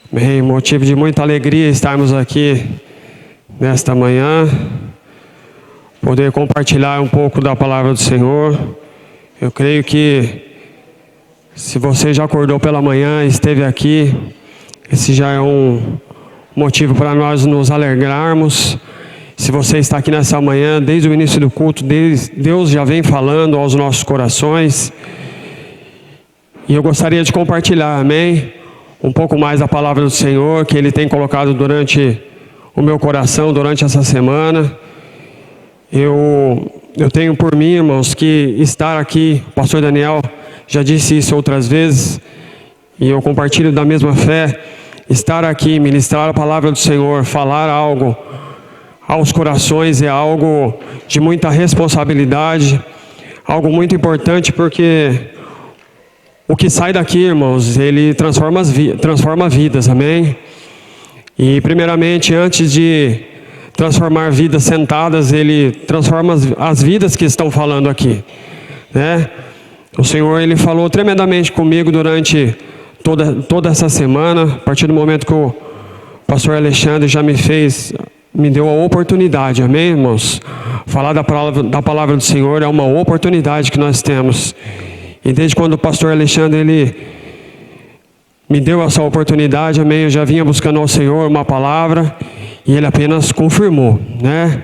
Bem, motivo de muita alegria estarmos aqui nesta manhã, poder compartilhar um pouco da palavra do Senhor. Eu creio que se você já acordou pela manhã e esteve aqui, esse já é um motivo para nós nos alegrarmos. Se você está aqui nessa manhã, desde o início do culto, Deus já vem falando aos nossos corações. E eu gostaria de compartilhar, amém? Um pouco mais da palavra do Senhor, que Ele tem colocado durante o meu coração, durante essa semana. Eu tenho por mim, irmãos, que estar aqui, o pastor Daniel já disse isso outras vezes, e eu compartilho da mesma fé, estar aqui, ministrar a palavra do Senhor, falar algo aos corações é algo de muita responsabilidade, algo muito importante, porque o que sai daqui, irmãos, ele transforma vidas, amém? E primeiramente, antes de transformar vidas sentadas, ele transforma as vidas que estão falando aqui, né? O Senhor, ele falou tremendamente comigo durante toda essa semana, a partir do momento que o pastor Alexandre já me deu a oportunidade, amém, irmãos? Falar da palavra do Senhor é uma oportunidade que nós temos. E desde quando o pastor Alexandre, ele me deu essa oportunidade, amém, eu já vinha buscando ao Senhor uma palavra, e Ele apenas confirmou, né?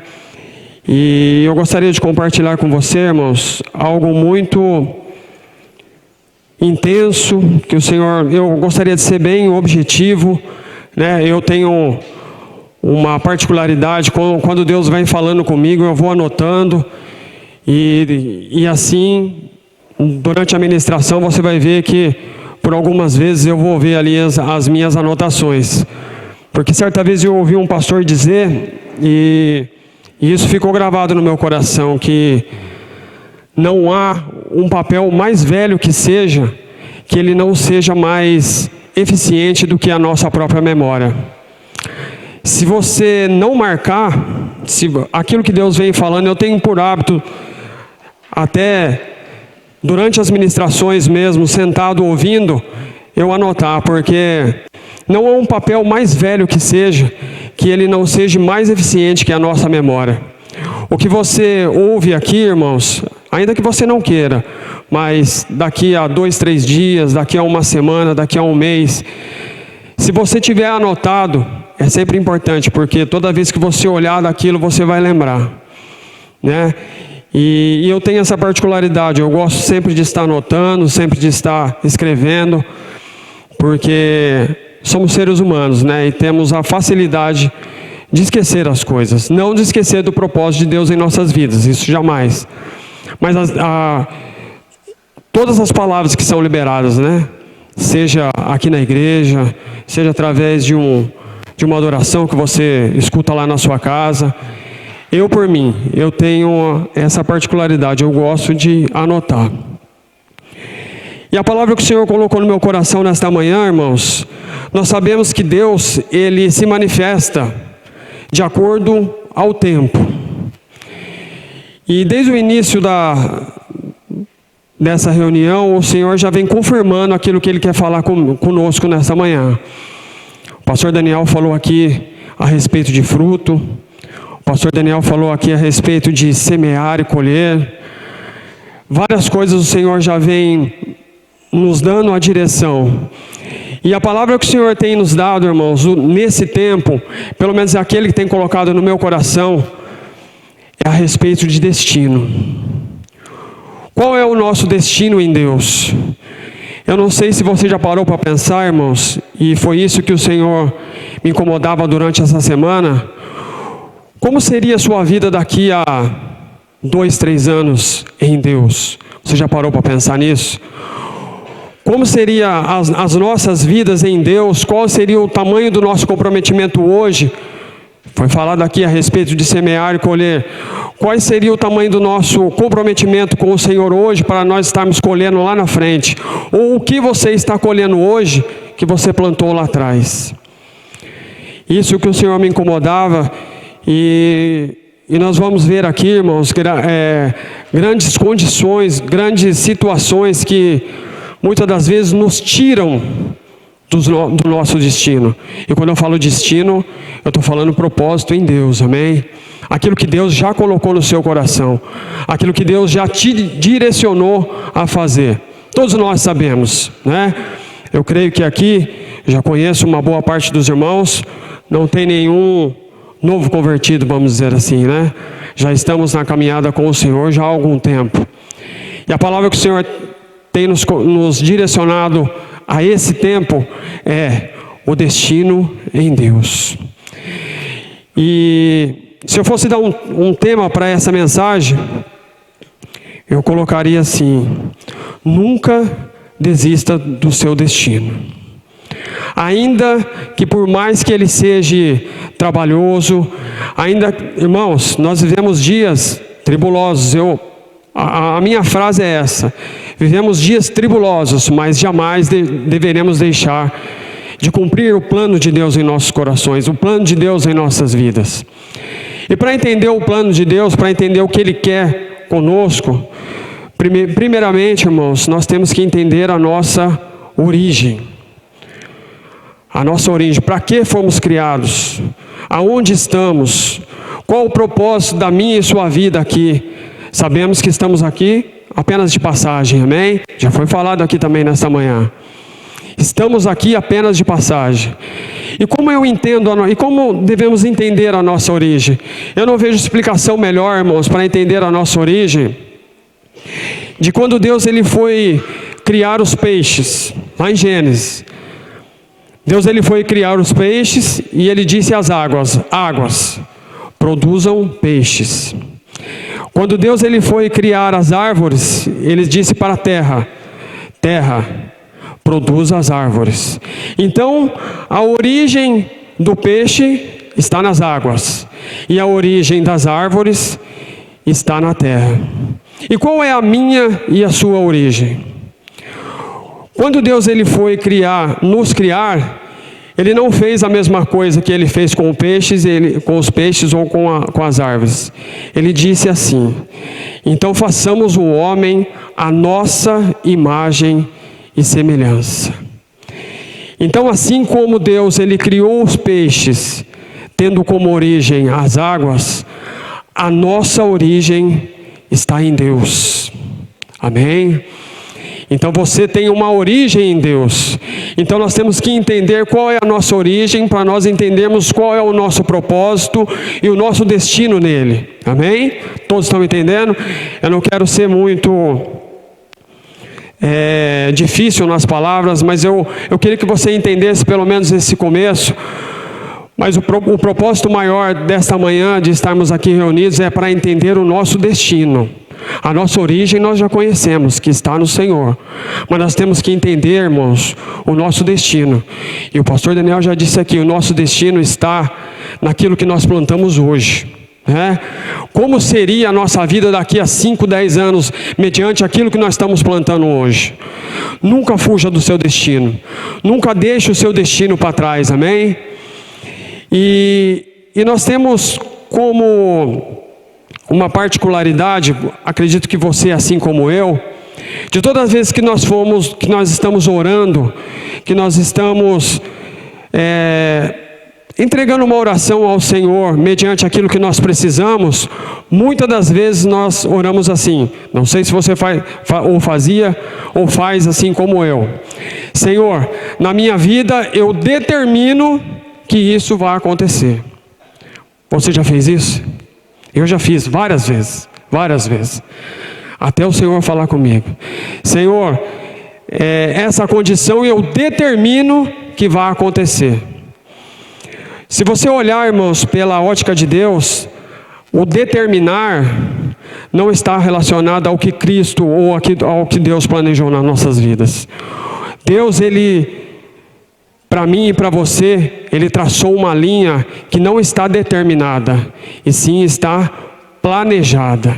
E eu gostaria de compartilhar com você, irmãos, algo muito intenso, que o Senhor, eu gostaria de ser bem objetivo, né? Eu tenho uma particularidade, quando Deus vem falando comigo, eu vou anotando, e assim, durante a ministração, você vai ver que, por algumas vezes, eu vou ver ali as minhas anotações. Porque certa vez eu ouvi um pastor dizer, e isso ficou gravado no meu coração, que não há um papel mais velho que ele não seja mais eficiente do que a nossa própria memória. Se você não marcar, aquilo que Deus vem falando, eu tenho por hábito, até durante as ministrações mesmo, sentado ouvindo, eu anotar, porque não há um papel mais velho que ele não seja mais eficiente que a nossa memória. O que você ouve aqui, irmãos, ainda que você não queira, mas daqui a 2, 3 dias, daqui a uma semana, daqui a um mês, se você tiver anotado, é sempre importante, porque toda vez que você olhar daquilo, você vai lembrar, né? E eu tenho essa particularidade, eu gosto sempre de estar anotando, sempre de estar escrevendo, porque somos seres humanos, né? E temos a facilidade de esquecer as coisas, não de esquecer do propósito de Deus em nossas vidas, isso jamais. Mas todas as palavras que são liberadas, né? Seja aqui na igreja, seja através de uma adoração que você escuta lá na sua casa. Eu, por mim, eu tenho essa particularidade, eu gosto de anotar. E a palavra que o Senhor colocou no meu coração nesta manhã, irmãos, nós sabemos que Deus, Ele se manifesta de acordo ao tempo. E desde o início dessa reunião, o Senhor já vem confirmando aquilo que Ele quer falar conosco nesta manhã. O pastor Daniel falou aqui a respeito de fruto. O pastor Daniel falou aqui a respeito de semear e colher. Várias coisas o Senhor já vem nos dando a direção. E a palavra que o Senhor tem nos dado, irmãos, nesse tempo, pelo menos aquele que tem colocado no meu coração, é a respeito de destino. Qual é o nosso destino em Deus? Eu não sei se você já parou para pensar, irmãos, e foi isso que o Senhor me incomodava durante essa semana. Como seria a sua vida daqui a 2, 3 anos em Deus? Você já parou para pensar nisso? Como seria as nossas vidas em Deus? Qual seria o tamanho do nosso comprometimento hoje? Foi falado aqui a respeito de semear e colher. Qual seria o tamanho do nosso comprometimento com o Senhor hoje para nós estarmos colhendo lá na frente? Ou o que você está colhendo hoje que você plantou lá atrás? Isso que o Senhor me incomodava. E nós vamos ver aqui, irmãos, grandes condições, grandes situações que muitas das vezes nos tiram do nosso destino. E quando eu falo destino, eu estou falando propósito em Deus, amém? Aquilo que Deus já colocou no seu coração, aquilo que Deus já te direcionou a fazer. Todos nós sabemos, né? Eu creio que aqui, já conheço uma boa parte dos irmãos, não tem nenhum novo convertido, vamos dizer assim, né? Já estamos na caminhada com o Senhor já há algum tempo. E a palavra que o Senhor tem nos direcionado a esse tempo é o destino em Deus. E se eu fosse dar um tema para essa mensagem, eu colocaria assim: nunca desista do seu destino. Ainda que por mais que ele seja trabalhoso, irmãos, nós vivemos dias tribulosos. A minha frase é essa: vivemos dias tribulosos, mas jamais deveremos deixar de cumprir o plano de Deus em nossos corações, o plano de Deus em nossas vidas. E para entender o plano de Deus, para entender o que Ele quer conosco, primeiramente, irmãos, nós temos que entender a nossa origem. A nossa origem, para que fomos criados? Aonde estamos? Qual o propósito da minha e sua vida aqui? Sabemos que estamos aqui apenas de passagem, amém? Já foi falado aqui também nesta manhã. Estamos aqui apenas de passagem. E como eu entendo, e como devemos entender a nossa origem? Eu não vejo explicação melhor, irmãos, para entender a nossa origem, de quando Deus ele foi criar os peixes, lá em Gênesis. Deus ele foi criar os peixes e ele disse às águas, produzam peixes. Quando Deus ele foi criar as árvores, ele disse para a terra, produza as árvores. Então, a origem do peixe está nas águas, e a origem das árvores está na terra. E qual é a minha e a sua origem? Quando Deus ele foi nos criar, Ele não fez a mesma coisa que Ele fez com os peixes ou com as árvores. Ele disse assim: então façamos o homem à nossa imagem e semelhança. Então, assim como Deus ele criou os peixes, tendo como origem as águas, a nossa origem está em Deus. Amém? Então você tem uma origem em Deus. Então nós temos que entender qual é a nossa origem, para nós entendermos qual é o nosso propósito e o nosso destino nele. Amém? Todos estão entendendo? Eu não quero ser muito difícil nas palavras, mas eu queria que você entendesse pelo menos esse começo. Mas o propósito maior desta manhã de estarmos aqui reunidos é para entender o nosso destino. A nossa origem nós já conhecemos, que está no Senhor. Mas nós temos que entender, irmãos, o nosso destino. E o pastor Daniel já disse aqui, o nosso destino está naquilo que nós plantamos hoje. Como seria a nossa vida daqui a 5, 10 anos, mediante aquilo que nós estamos plantando hoje? Nunca fuja do seu destino. Nunca deixe o seu destino para trás, amém? E nós temos como uma particularidade, acredito que você assim como eu, de todas as vezes que nós estamos orando, que nós estamos entregando uma oração ao Senhor, mediante aquilo que nós precisamos, muitas das vezes nós oramos assim, não sei se você fazia ou faz assim como eu: Senhor, na minha vida eu determino que isso vai acontecer. Você já fez isso? Eu já fiz várias vezes, até o Senhor falar comigo: Senhor, essa condição eu determino que vai acontecer. Se você olhar, irmãos, pela ótica de Deus, o determinar não está relacionado ao que Cristo ou ao que Deus planejou nas nossas vidas. Deus, para mim e para você, Ele traçou uma linha que não está determinada, e sim está planejada.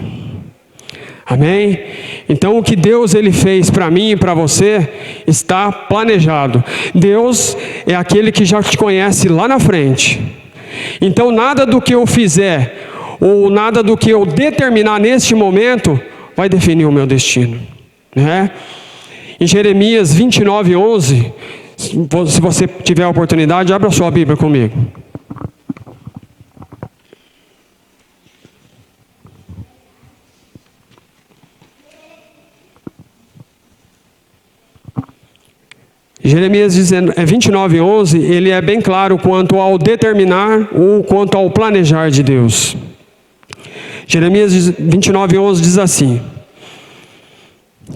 Amém? Então o que Deus Ele fez para mim e para você está planejado. Deus é aquele que já te conhece lá na frente. Então nada do que eu fizer, ou nada do que eu determinar neste momento, vai definir o meu destino. Em Jeremias 29:11, Se você tiver a oportunidade, abra a sua Bíblia comigo. Jeremias 29:11, ele é bem claro quanto ao determinar ou quanto ao planejar de Deus. Jeremias 29:11 diz assim.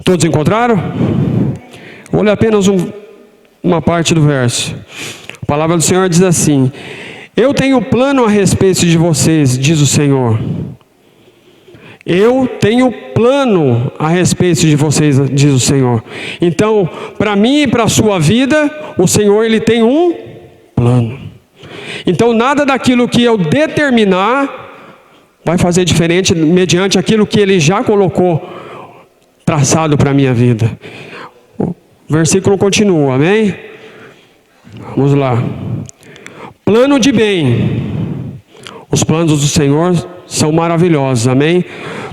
Todos encontraram? Vou ler apenas uma parte do verso. A palavra do Senhor diz assim: eu tenho plano a respeito de vocês, diz o Senhor. Eu tenho plano a respeito de vocês, diz o Senhor. Então, para mim e para a sua vida, o Senhor, Ele tem um plano. Então, nada daquilo que eu determinar vai fazer diferente mediante aquilo que Ele já colocou traçado para a minha vida. O versículo continua, amém? Vamos lá. Plano de bem. Os planos do Senhor são maravilhosos, amém?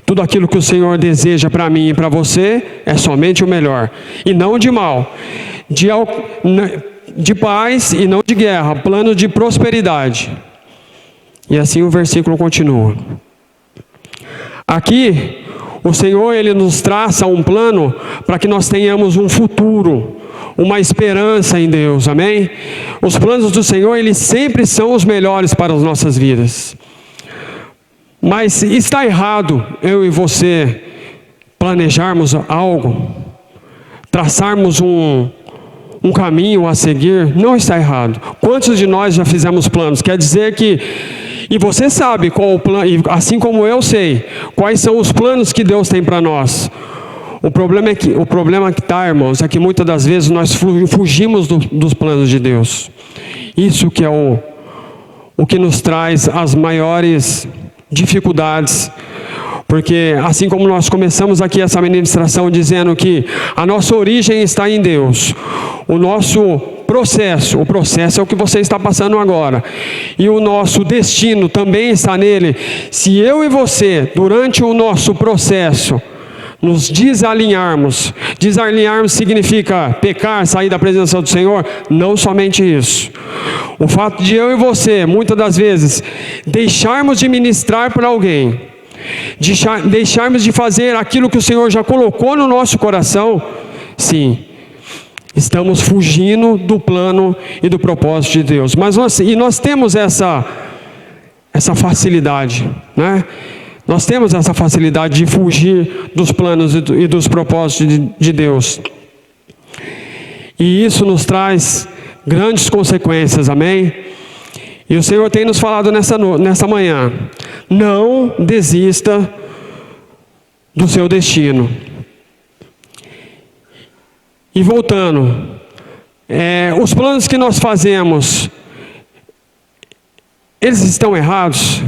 Tudo aquilo que o Senhor deseja para mim e para você é somente o melhor, e não de mal, de paz e não de guerra, plano de prosperidade. E assim o versículo continua. Aqui, o Senhor, Ele nos traça um plano para que nós tenhamos um futuro, uma esperança em Deus, amém? Os planos do Senhor, eles sempre são os melhores para as nossas vidas. Mas está errado eu e você planejarmos algo, traçarmos um caminho a seguir? Não está errado. Quantos de nós já fizemos planos? Quer dizer que, e você sabe qual o plano, assim como eu sei, quais são os planos que Deus tem para nós. O problema que está, irmãos, é que muitas das vezes nós fugimos dos planos de Deus. Isso que é o que nos traz as maiores dificuldades. Porque assim como nós começamos aqui essa ministração dizendo que a nossa origem está em Deus, o nosso processo, o processo é o que você está passando agora, e o nosso destino também está nele. Se eu e você, durante o nosso processo, nos desalinharmos significa pecar, sair da presença do Senhor? Não somente isso. O fato de eu e você, muitas das vezes, deixarmos de ministrar para alguém, deixarmos de fazer aquilo que o Senhor já colocou no nosso coração, sim, estamos fugindo do plano e do propósito de Deus. Mas nós temos essa facilidade, né? Nós temos essa facilidade de fugir dos planos e dos propósitos de Deus. E isso nos traz grandes consequências, amém? E o Senhor tem nos falado nessa manhã: não desista do seu destino. E voltando, os planos que nós fazemos, eles estão errados?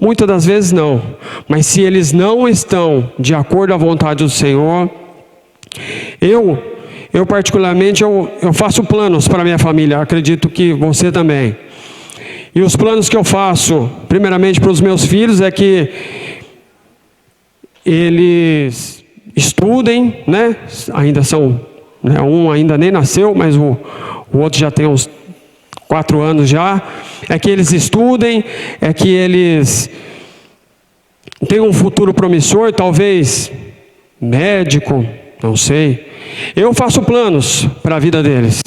Muitas das vezes não, mas se eles não estão de acordo à vontade do Senhor, eu particularmente, eu faço planos para a minha família, acredito que você também. E os planos que eu faço, primeiramente para os meus filhos, é que eles estudem, né? Ainda são, né? Um ainda nem nasceu, mas o outro já tem uns 4 anos já. É que eles estudem, é que eles tenham um futuro promissor, talvez médico, não sei. Eu faço planos para a vida deles.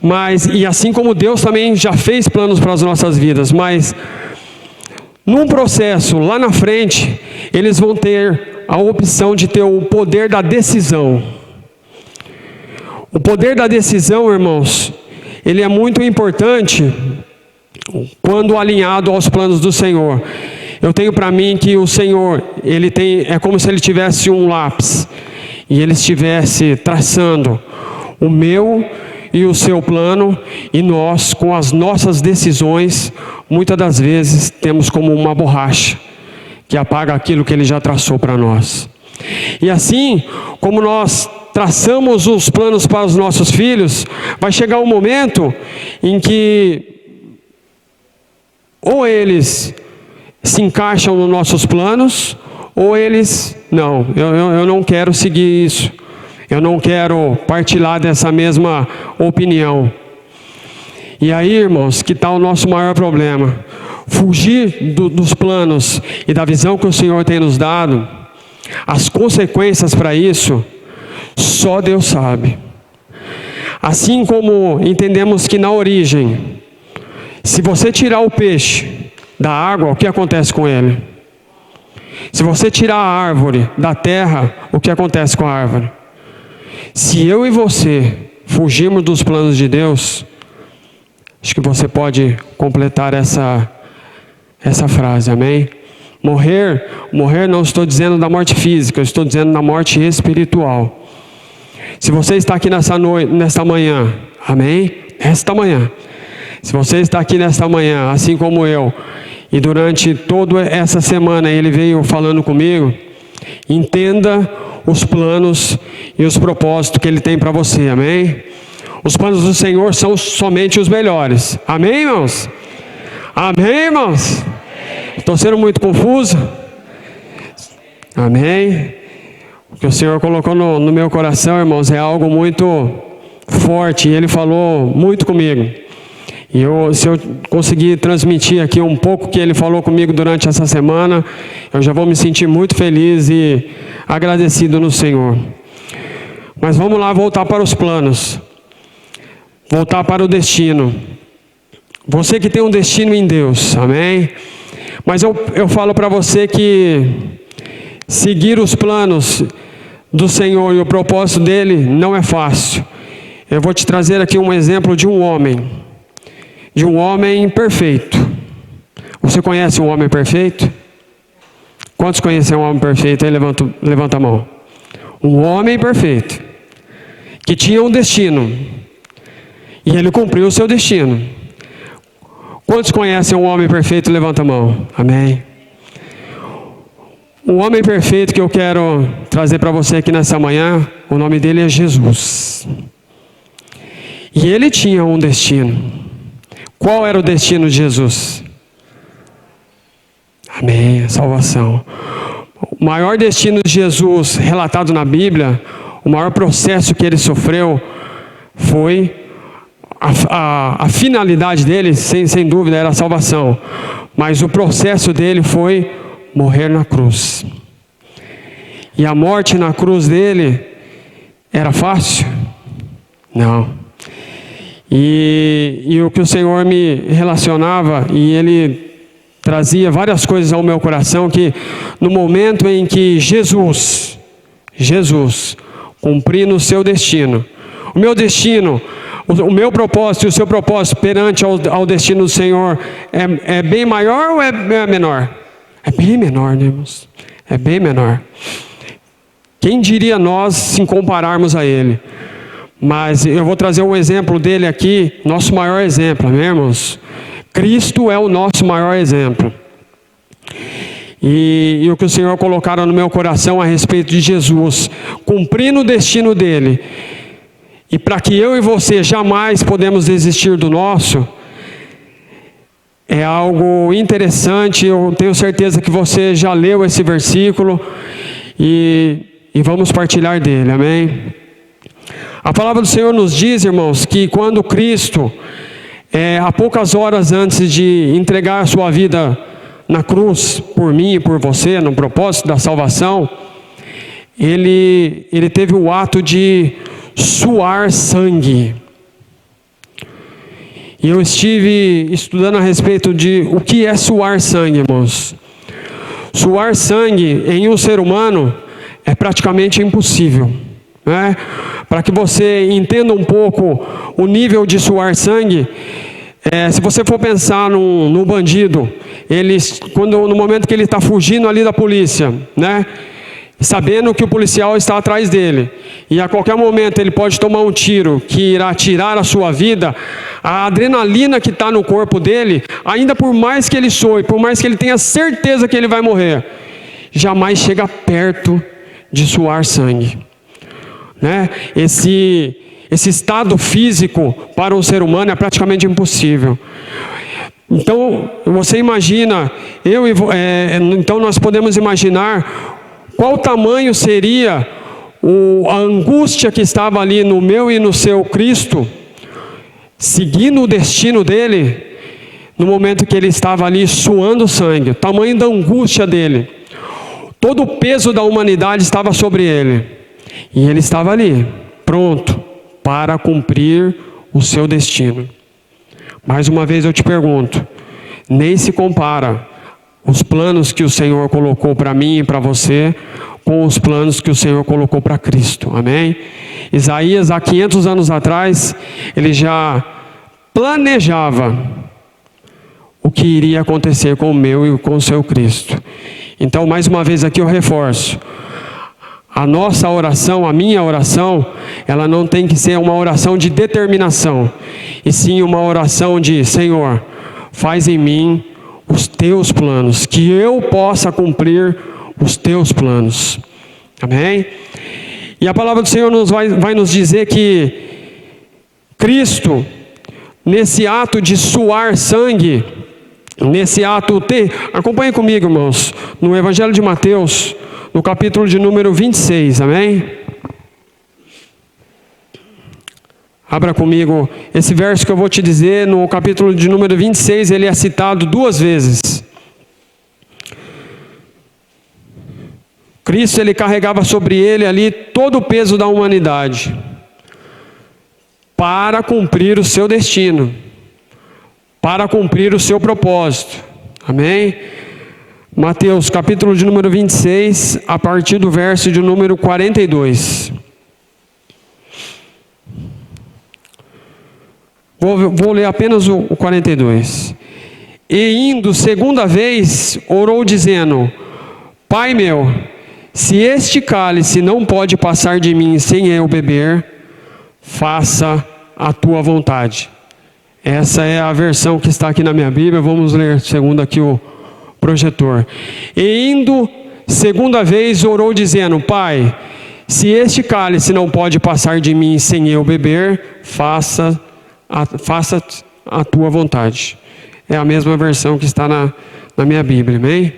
Mas, e assim como Deus também já fez planos para as nossas vidas, mas num processo lá na frente, eles vão ter a opção de ter o poder da decisão. O poder da decisão, irmãos, ele é muito importante quando alinhado aos planos do Senhor. Eu tenho para mim que o Senhor, é como se Ele tivesse um lápis e Ele estivesse traçando o meu e o seu plano, e nós, com as nossas decisões, muitas das vezes temos como uma borracha que apaga aquilo que Ele já traçou para nós. E assim como nós traçamos os planos para os nossos filhos, vai chegar um momento em que ou eles se encaixam nos nossos planos, ou eles, não, eu não quero seguir isso. Eu não quero partilhar dessa mesma opinião. E aí, irmãos, que está o nosso maior problema? Fugir dos planos e da visão que o Senhor tem nos dado, as consequências para isso, só Deus sabe. Assim como entendemos que na origem, se você tirar o peixe da água, o que acontece com ele? Se você tirar a árvore da terra, o que acontece com a árvore? Se eu e você fugirmos dos planos de Deus, acho que você pode completar essa frase, amém? Morrer não estou dizendo da morte física, eu estou dizendo da morte espiritual. Se você está aqui nesta manhã, amém? Esta manhã. Se você está aqui nesta manhã, assim como eu, e durante toda essa semana ele veio falando comigo, entenda os planos e os propósitos que ele tem para você, amém? Os planos do Senhor são somente os melhores, amém, irmãos? Amém, irmãos? Estou sendo muito confuso? Amém? O que o Senhor colocou no meu coração, irmãos, é algo muito forte, e Ele falou muito comigo. E se eu conseguir transmitir aqui um pouco que Ele falou comigo durante essa semana, eu já vou me sentir muito feliz e agradecido no Senhor. Mas vamos lá voltar para os planos. Voltar para o destino. Você que tem um destino em Deus, amém? Mas eu falo para você que seguir os planos do Senhor e o propósito dele não é fácil. Eu vou te trazer aqui um exemplo de um homem perfeito. Você conhece um homem perfeito? Quantos conhecem um homem perfeito? Aí levanta a mão. Um homem perfeito, que tinha um destino, e ele cumpriu o seu destino. Quantos conhecem um homem perfeito? Levanta a mão. Amém. O homem perfeito que eu quero trazer para você aqui nessa manhã, o nome dele é Jesus. E ele tinha um destino. Qual era o destino de Jesus? Amém, a salvação. O maior destino de Jesus relatado na Bíblia, o maior processo que ele sofreu foi a finalidade dele, sem dúvida, era a salvação. Mas o processo dele foi morrer na cruz. E a morte na cruz dele era fácil? Não. E o que o Senhor me relacionava, e Ele trazia várias coisas ao meu coração, que no momento em que Jesus, cumprindo o seu destino, o meu destino, o meu propósito e o seu propósito perante ao destino do Senhor é bem maior ou é menor? É bem menor, né, irmãos? É bem menor. Quem diria nós se compararmos a Ele? Mas eu vou trazer um exemplo dele aqui, nosso maior exemplo, amém, irmãos? Cristo é o nosso maior exemplo. E o que o Senhor colocaram no meu coração a respeito de Jesus, cumprindo o destino dele, e para que eu e você jamais podemos desistir do nosso, é algo interessante. Eu tenho certeza que você já leu esse versículo, e vamos partilhar dele, amém? A palavra do Senhor nos diz, irmãos, que quando Cristo, há poucas horas antes de entregar a sua vida na cruz, por mim e por você, no propósito da salvação, ele teve o ato de suar sangue. E eu estive estudando a respeito de o que é suar sangue, irmãos. Suar sangue em um ser humano é praticamente impossível, né? Para que você entenda um pouco o nível de suar sangue, se você for pensar no bandido, no momento que ele está fugindo ali da polícia, né? Sabendo que o policial está atrás dele, e a qualquer momento ele pode tomar um tiro que irá tirar a sua vida, a adrenalina que está no corpo dele, ainda por mais que ele soe, por mais que ele tenha certeza que ele vai morrer, jamais chega perto de suar sangue, né? Esse estado físico para um ser humano é praticamente impossível. Então você imagina, então nós podemos imaginar qual tamanho seria a angústia que estava ali no meu e no seu Cristo, seguindo o destino dele, no momento que ele estava ali suando sangue, o tamanho da angústia dele, todo o peso da humanidade estava sobre ele, e ele estava ali, pronto para cumprir o seu destino. Mais uma vez eu te pergunto, nem se compara os planos que o Senhor colocou para mim e para você com os planos que o Senhor colocou para Cristo, amém? Isaías, há 500 anos atrás, ele já planejava o que iria acontecer com o meu e com o seu Cristo. Então, mais uma vez aqui eu reforço, a nossa oração, a minha oração, ela não tem que ser uma oração de determinação, e sim uma oração de: Senhor, faz em mim os teus planos, que eu possa cumprir os teus planos, amém? E a palavra do Senhor vai nos dizer que Cristo, nesse ato de suar sangue, nesse ato, acompanhe comigo, irmãos, no Evangelho de Mateus, no capítulo de número 26, amém? Abra comigo esse verso que eu vou te dizer, no capítulo de número 26, ele é citado 2 vezes. Cristo, ele carregava sobre ele ali todo o peso da humanidade, para cumprir o seu destino, para cumprir o seu propósito, amém? Mateus capítulo de número 26, a partir do verso de número 42. Vou ler apenas o 42. E indo segunda vez, orou dizendo: Pai meu, se este cálice não pode passar de mim sem eu beber, faça a tua vontade. Essa é a versão que está aqui na minha Bíblia. Vamos ler segundo aqui o projetor. E indo segunda vez, orou dizendo: Pai, se este cálice não pode passar de mim sem eu beber, faça a tua vontade. É a mesma versão que está na minha Bíblia, amém?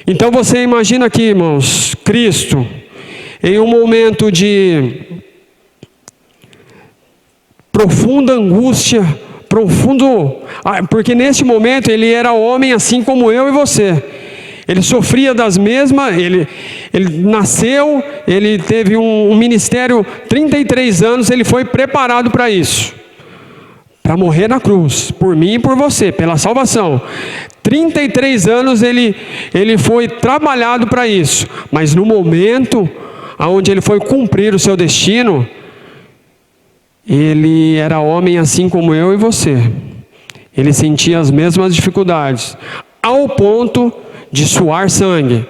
Então você imagina aqui, irmãos, Cristo, em um momento de profunda angústia, porque neste momento ele era homem assim como eu e você. Ele sofria das mesmas, ele nasceu, ele teve um ministério, 33 anos, ele foi preparado para isso. Para morrer na cruz, por mim e por você, pela salvação. 33 anos ele foi trabalhado para isso. Mas no momento onde ele foi cumprir o seu destino, ele era homem assim como eu e você. Ele sentia as mesmas dificuldades, ao ponto de suar sangue.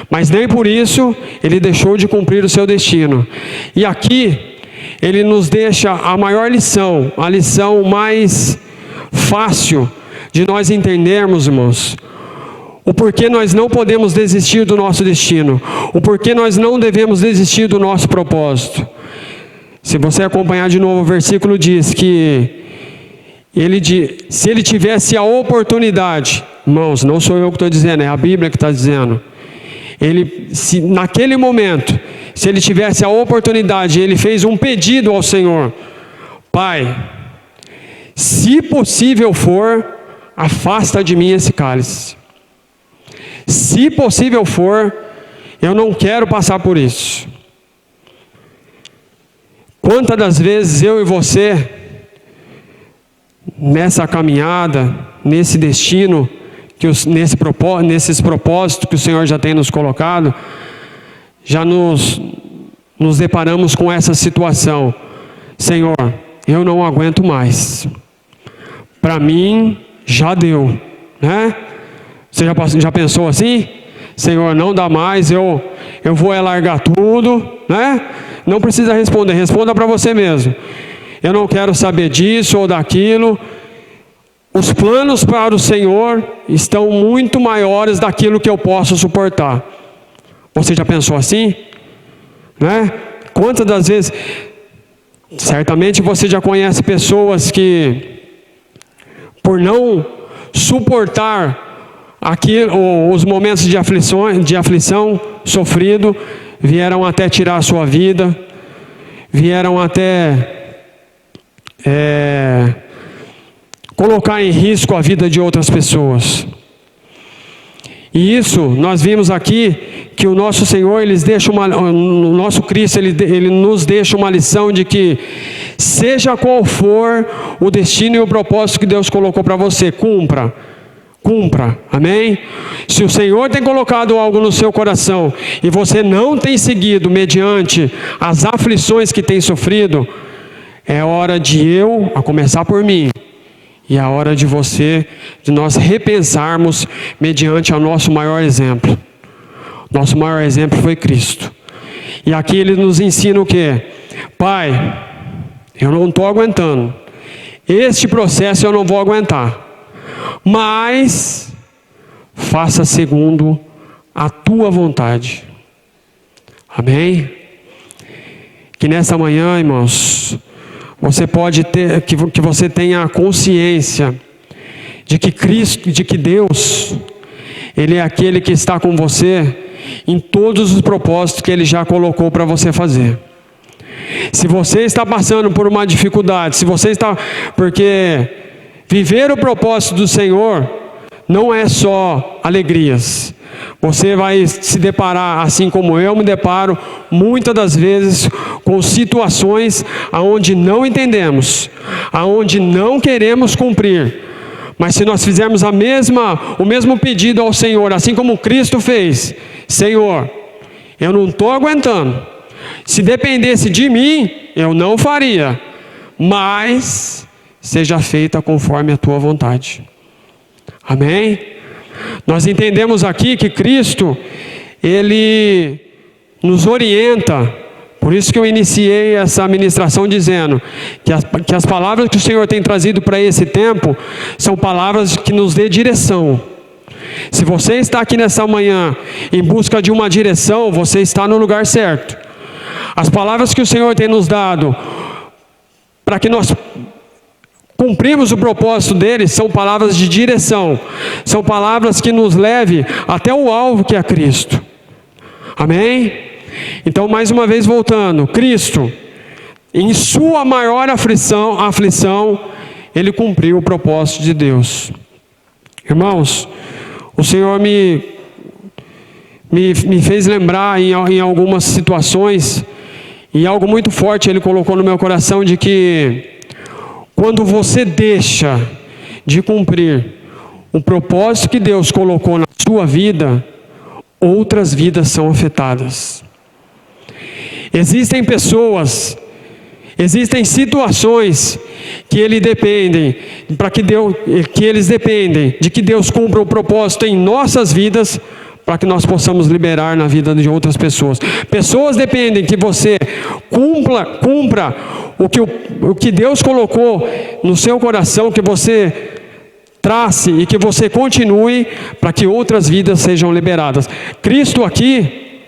Mas nem por isso ele deixou de cumprir o seu destino. E aqui ele nos deixa a maior lição, a lição mais fácil de nós entendermos, irmãos, o porquê nós não podemos desistir do nosso destino, o porquê nós não devemos desistir do nosso propósito. Se você acompanhar de novo, o versículo diz que se ele tivesse a oportunidade, irmãos, não sou eu que estou dizendo, é a Bíblia que está dizendo. Naquele momento, se ele tivesse a oportunidade, ele fez um pedido ao Senhor: Pai, se possível for, afasta de mim esse cálice. Se possível for, eu não quero passar por isso. Quantas das vezes eu e você, nessa caminhada, nesse destino, nesses propósitos que o Senhor já tem nos colocado, já nos deparamos com essa situação: Senhor, eu não aguento mais, para mim já deu, né? Você já pensou assim? Senhor, não dá mais, eu vou largar tudo, né? Não precisa responder, responda para você mesmo: eu não quero saber disso ou daquilo. Os planos para o Senhor estão muito maiores daquilo que eu posso suportar. Você já pensou assim? Né? Quantas das vezes, certamente você já conhece pessoas que, por não suportar os momentos de aflição sofrido, vieram até tirar a sua vida, vieram até colocar em risco a vida de outras pessoas. E isso, nós vimos aqui que o nosso Senhor, o nosso Cristo, ele nos deixa uma lição de que, seja qual for o destino e o propósito que Deus colocou para você, cumpra, amém? Se o Senhor tem colocado algo no seu coração, e você não tem seguido mediante as aflições que tem sofrido, é hora a começar por mim, e é a hora de nós repensarmos mediante o nosso maior exemplo. Nosso maior exemplo foi Cristo. E aqui ele nos ensina o quê? Pai, eu não estou aguentando. Este processo eu não vou aguentar. Mas, faça segundo a tua vontade. Amém? Que nessa manhã, irmãos, que você tenha a consciência de que Deus, Ele é aquele que está com você em todos os propósitos que Ele já colocou para você fazer. Se você está passando por uma dificuldade, porque viver o propósito do Senhor não é só alegrias. Você vai se deparar, assim como eu me deparo, muitas das vezes com situações aonde não entendemos, aonde não queremos cumprir. Mas se nós fizermos o mesmo pedido ao Senhor, assim como Cristo fez: Senhor, eu não estou aguentando. Se dependesse de mim, eu não faria. Mas seja feita conforme a tua vontade. Amém? Nós entendemos aqui que Cristo, Ele nos orienta. Por isso que eu iniciei essa ministração dizendo que as palavras que o Senhor tem trazido para esse tempo são palavras que nos dê direção. Se você está aqui nessa manhã em busca de uma direção, você está no lugar certo. As palavras que o Senhor tem nos dado para que nós cumprimos o propósito dele são palavras de direção, são palavras que nos levem até o alvo, que é Cristo. Amém? Então, mais uma vez voltando, Cristo, em sua maior aflição, Ele cumpriu o propósito de Deus. Irmãos, o Senhor me fez lembrar em algumas situações, e algo muito forte Ele colocou no meu coração, de que quando você deixa de cumprir o propósito que Deus colocou na sua vida, outras vidas são afetadas. Existem pessoas, existem situações que eles dependem de que Deus cumpra o propósito em nossas vidas, para que nós possamos liberar na vida de outras pessoas. Pessoas dependem que você cumpra o que Deus colocou no seu coração, que você trace e que você continue, para que outras vidas sejam liberadas. Cristo aqui,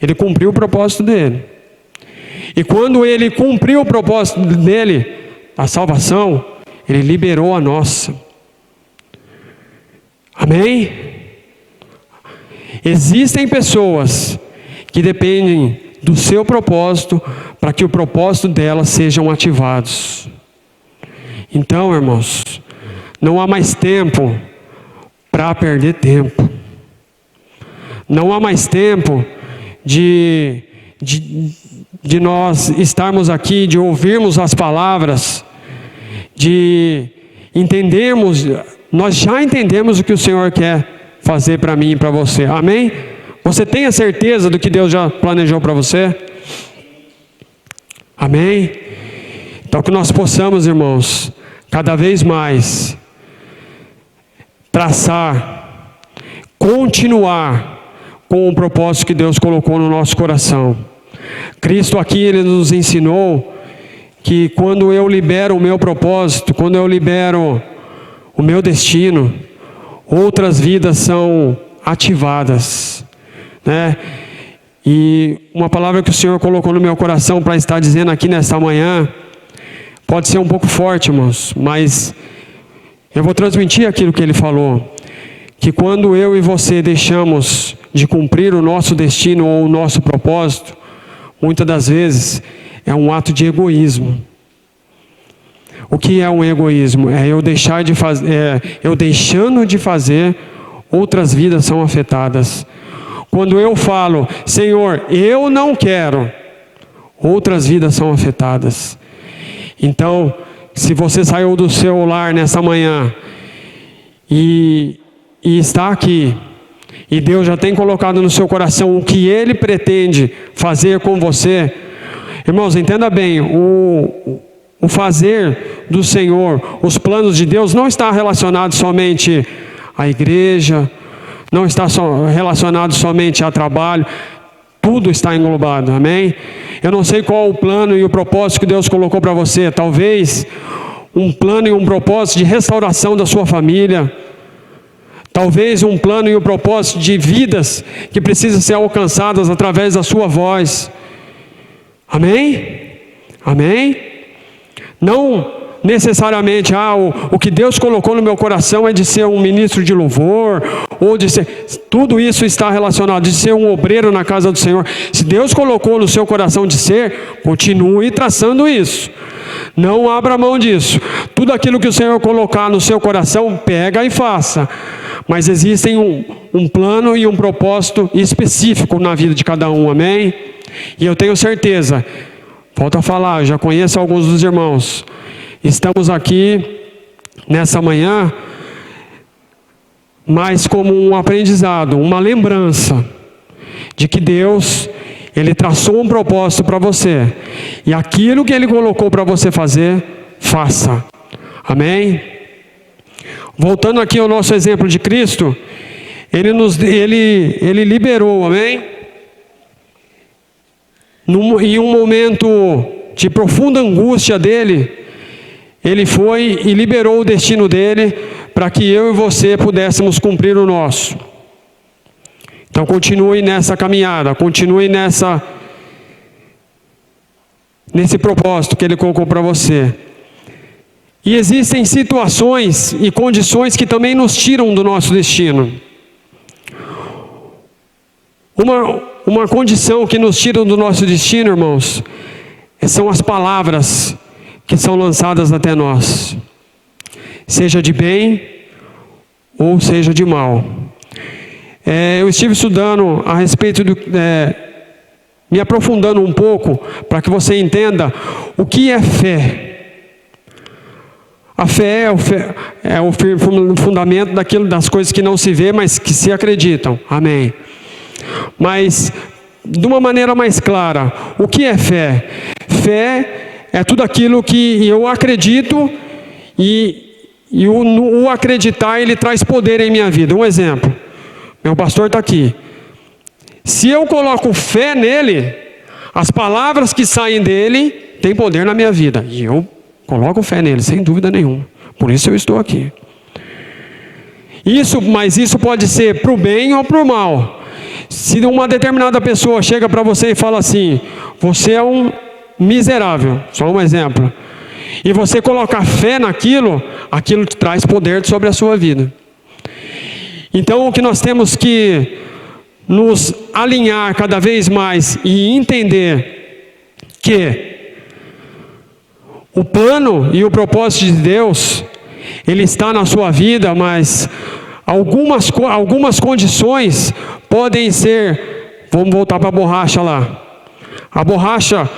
Ele cumpriu o propósito dele. E quando Ele cumpriu o propósito dele, a salvação, Ele liberou a nossa. Amém? Existem pessoas que dependem do seu propósito para que o propósito delas sejam ativados. Então, irmãos, não há mais tempo para perder tempo. Não há mais tempo de nós estarmos aqui, de ouvirmos as palavras, de entendermos. Nós já entendemos o que o Senhor quer fazer para mim e para você. Amém? Você tem a certeza do que Deus já planejou para você? Amém? Então que nós possamos, irmãos, cada vez mais traçar, continuar com o propósito que Deus colocou no nosso coração. Cristo aqui, Ele nos ensinou que quando eu libero o meu propósito, quando eu libero o meu destino, outras vidas são ativadas, né? E uma palavra que o Senhor colocou no meu coração para estar dizendo aqui nesta manhã, pode ser um pouco forte, irmãos, mas eu vou transmitir aquilo que Ele falou, que quando eu e você deixamos de cumprir o nosso destino ou o nosso propósito, muitas das vezes é um ato de egoísmo. O que é um egoísmo? É eu deixando de fazer, outras vidas são afetadas. Quando eu falo, Senhor, eu não quero, outras vidas são afetadas. Então, se você saiu do seu lar nessa manhã e está aqui, e Deus já tem colocado no seu coração o que Ele pretende fazer com você, irmãos, entenda bem, o fazer do Senhor, os planos de Deus não está relacionado somente à igreja, não está relacionado somente a trabalho, tudo está englobado, amém? Eu não sei qual o plano e o propósito que Deus colocou para você, talvez um plano e um propósito de restauração da sua família, talvez um plano e um propósito de vidas que precisam ser alcançadas através da sua voz, amém? Amém? Não necessariamente, o que Deus colocou no meu coração é de ser um ministro de louvor, ou de ser, tudo isso está relacionado, de ser um obreiro na casa do Senhor. Se Deus colocou no seu coração de ser, continue traçando isso, não abra mão disso. Tudo aquilo que o Senhor colocar no seu coração, pega e faça, mas existem um plano e um propósito específico na vida de cada um, amém? E eu tenho certeza, volto a falar, eu já conheço alguns dos irmãos, estamos aqui nessa manhã, mas como um aprendizado, uma lembrança de que Deus, Ele traçou um propósito para você, e aquilo que Ele colocou para você fazer, faça, amém? Voltando aqui ao nosso exemplo de Cristo, Ele liberou, amém? Em um momento de profunda angústia dele, Ele foi e liberou o destino dele para que eu e você pudéssemos cumprir o nosso. Então continue nessa caminhada, continue nesse propósito que Ele colocou para você. E existem situações e condições que também nos tiram do nosso destino. Uma condição que nos tira do nosso destino, irmãos, são as palavras que são lançadas até nós, seja de bem ou seja de mal. Eu estive estudando a respeito me aprofundando um pouco, para que você entenda o que é fé. A fé é o fundamento das coisas que não se vê, mas que se acreditam, amém? Mas, de uma maneira mais clara, o que é fé? Fé é tudo aquilo que eu acredito, e o acreditar, ele traz poder em minha vida. Um exemplo, meu pastor está aqui. Se eu coloco fé nele, as palavras que saem dele têm poder na minha vida, e eu coloco fé nele, sem dúvida nenhuma. Por isso eu estou aqui. Mas isso pode ser para o bem ou para o mal. Se uma determinada pessoa chega para você e fala assim, você é um miserável, só um exemplo, e você colocar fé naquilo, aquilo te traz poder sobre a sua vida. Então o que nós temos que nos alinhar cada vez mais e entender que o plano e o propósito de Deus, ele está na sua vida, mas algumas condições podem ser, vamos voltar para a borracha lá. A borracha,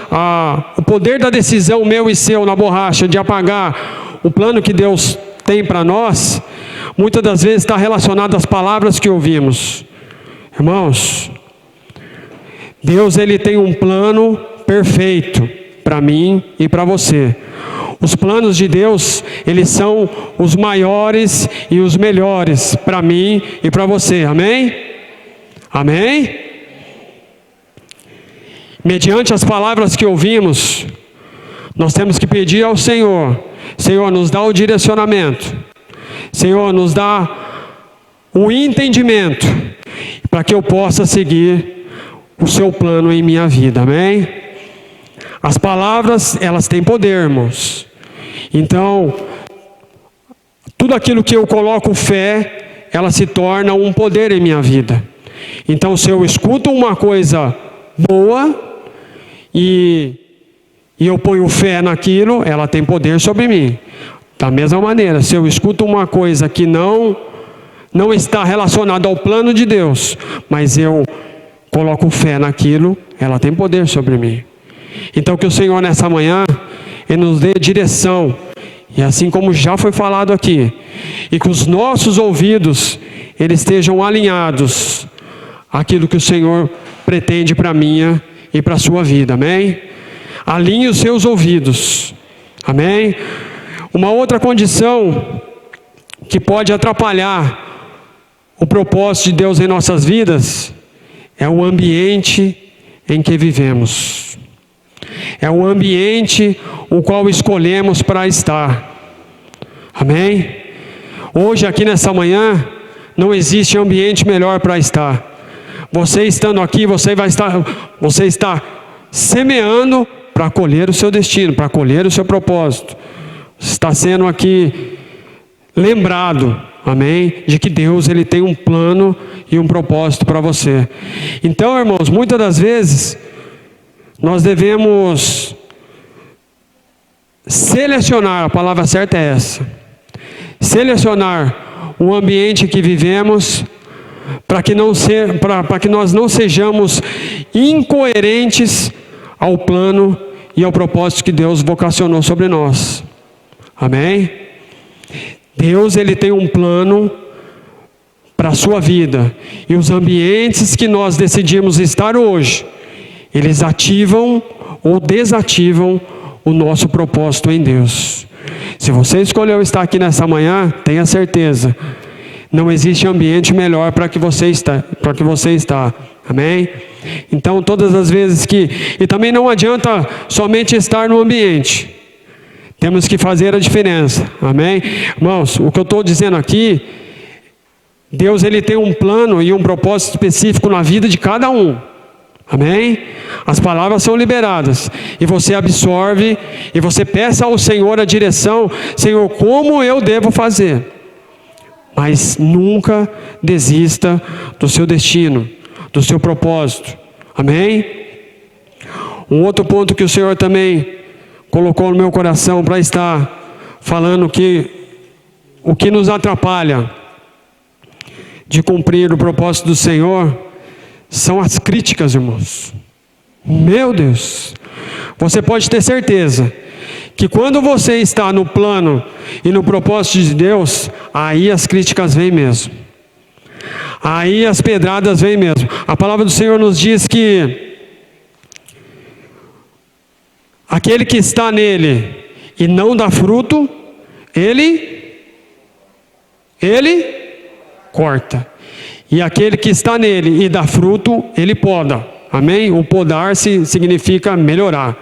o poder da decisão meu e seu na borracha de apagar o plano que Deus tem para nós, muitas das vezes está relacionado às palavras que ouvimos. Irmãos, Deus, ele tem um plano perfeito para mim e para você. Os planos de Deus, eles são os maiores e os melhores para mim e para você, amém? Amém? Mediante as palavras que ouvimos, nós temos que pedir ao Senhor, Senhor, nos dá o direcionamento, Senhor, nos dá o entendimento, para que eu possa seguir o seu plano em minha vida, amém? As palavras, elas têm poder, irmãos. Então, tudo aquilo que eu coloco fé, ela se torna um poder em minha vida. Então, se eu escuto uma coisa boa e eu ponho fé naquilo, ela tem poder sobre mim. Da mesma maneira, se eu escuto uma coisa que não está relacionada ao plano de Deus, mas eu coloco fé naquilo, ela tem poder sobre mim. Então, que o Senhor nessa manhã, Ele nos dê direção, e assim como já foi falado aqui, e que os nossos ouvidos, eles estejam alinhados àquilo que o Senhor pretende para a minha e para a sua vida, amém? Alinhe os seus ouvidos, amém? Uma outra condição que pode atrapalhar o propósito de Deus em nossas vidas é o ambiente em que vivemos. É o ambiente o qual escolhemos para estar. Amém? Hoje aqui nessa manhã não existe ambiente melhor para estar. Você estando aqui, você está semeando para colher o seu destino, para colher o seu propósito. Você está sendo aqui lembrado, amém, de que Deus ele tem um plano e um propósito para você. Então, irmãos, muitas das vezes nós devemos selecionar, a palavra certa é essa, selecionar o ambiente que vivemos para que nós não sejamos incoerentes ao plano e ao propósito que Deus vocacionou sobre nós. Amém? Deus ele tem um plano para a sua vida, e os ambientes que nós decidimos estar hoje, eles ativam ou desativam o nosso propósito em Deus. Se você escolheu estar aqui nessa manhã, tenha certeza, não existe ambiente melhor para que você está. Amém? Então, todas as vezes e também não adianta somente estar no ambiente. Temos que fazer a diferença. Amém? Irmãos, o que eu estou dizendo aqui, Deus ele tem um plano e um propósito específico na vida de cada um. Amém? As palavras são liberadas e você absorve e você peça ao Senhor a direção. Senhor, como eu devo fazer? Mas nunca desista do seu destino, do seu propósito. Amém? Um outro ponto que o Senhor também colocou no meu coração para estar falando que o que nos atrapalha de cumprir o propósito do Senhor são as críticas, irmãos. Meu Deus! Você pode ter certeza que quando você está no plano e no propósito de Deus, aí as críticas vêm mesmo. Aí as pedradas vêm mesmo. A palavra do Senhor nos diz que aquele que está nele e não dá fruto, ele corta. E aquele que está nele e dá fruto, ele poda. Amém? O podar significa melhorar.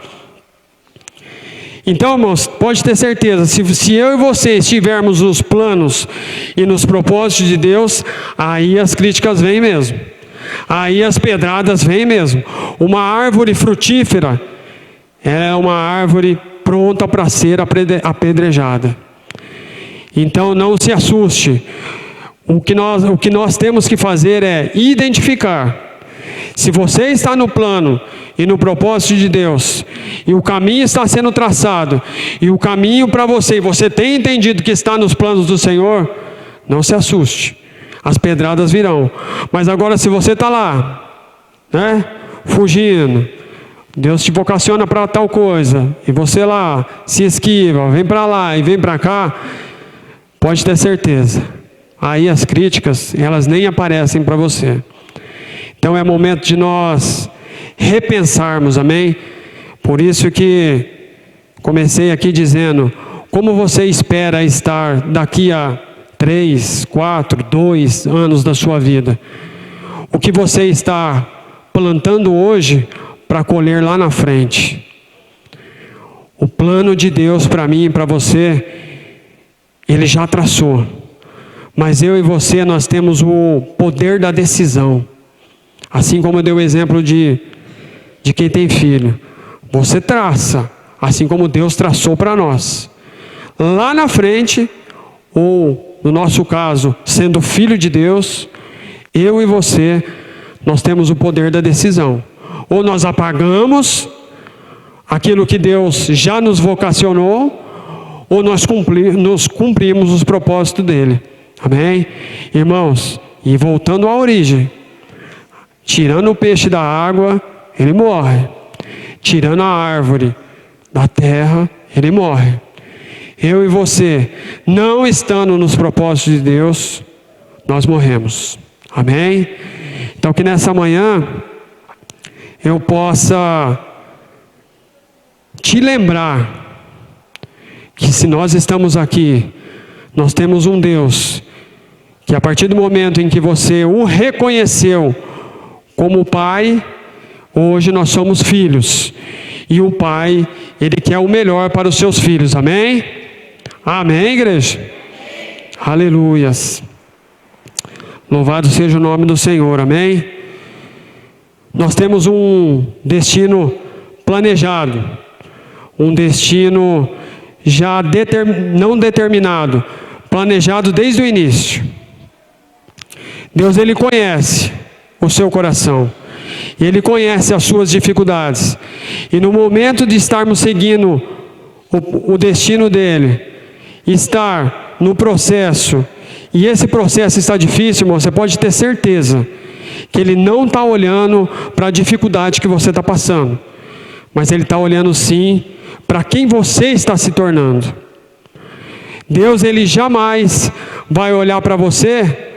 Então, irmãos, pode ter certeza, se eu e você estivermos nos planos e nos propósitos de Deus, aí as críticas vêm mesmo. Aí as pedradas vêm mesmo. Uma árvore frutífera é uma árvore pronta para ser apedrejada. Então, não se assuste. O que nós temos que fazer é identificar. Se você está no plano e no propósito de Deus, e o caminho está sendo traçado, e o caminho para você, e você tem entendido que está nos planos do Senhor, não se assuste, as pedradas virão. Mas agora, se você está lá, né, fugindo, Deus te vocaciona para tal coisa, e você lá se esquiva, vem para lá e vem para cá, pode ter certeza, aí as críticas, elas nem aparecem para você. Então é momento de nós repensarmos, amém? Por isso que comecei aqui dizendo, como você espera estar daqui a 3, 4, 2 anos da sua vida? O que você está plantando hoje para colher lá na frente? O plano de Deus para mim e para você, Ele já traçou. Mas eu e você, nós temos o poder da decisão. Assim como eu dei o exemplo de quem tem filho. Você traça, assim como Deus traçou para nós. Lá na frente, ou no nosso caso, sendo filho de Deus, eu e você, nós temos o poder da decisão. Ou nós apagamos aquilo que Deus já nos vocacionou, ou nós cumprimos os propósitos dele. Amém? Irmãos, e voltando à origem, tirando o peixe da água, ele morre. Tirando a árvore da terra, ele morre. Eu e você, não estando nos propósitos de Deus, nós morremos. Amém? Então que nessa manhã eu possa te lembrar que se nós estamos aqui, nós temos um Deus que a partir do momento em que você o reconheceu como Pai, hoje nós somos filhos. E o Pai, Ele quer o melhor para os seus filhos. Amém? Amém, igreja? Aleluias. Louvado seja o nome do Senhor. Amém? Nós temos um destino planejado. Um destino já não determinado. Planejado desde o início. Deus, Ele conhece o seu coração. Ele conhece as suas dificuldades. E no momento de estarmos seguindo o destino dele, estar no processo, e esse processo está difícil, irmão, você pode ter certeza que ele não está olhando para a dificuldade que você está passando, mas ele está olhando sim para quem você está se tornando. Deus, ele jamais vai olhar para você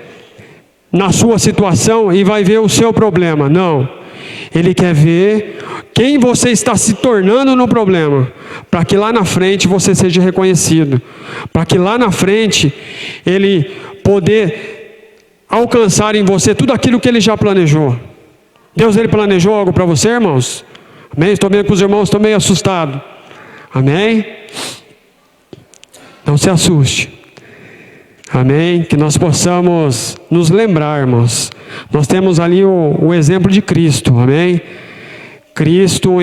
na sua situação e vai ver o seu problema. Não. Ele quer ver quem você está se tornando no problema, para que lá na frente você seja reconhecido, para que lá na frente Ele poder alcançar em você tudo aquilo que Ele já planejou. Deus, Ele planejou algo para você, irmãos? Amém? Estou vendo que os irmãos estão meio assustados. Amém? Não se assuste. Amém? Que nós possamos nos lembrar, irmãos. Nós temos ali o exemplo de Cristo. Amém? Cristo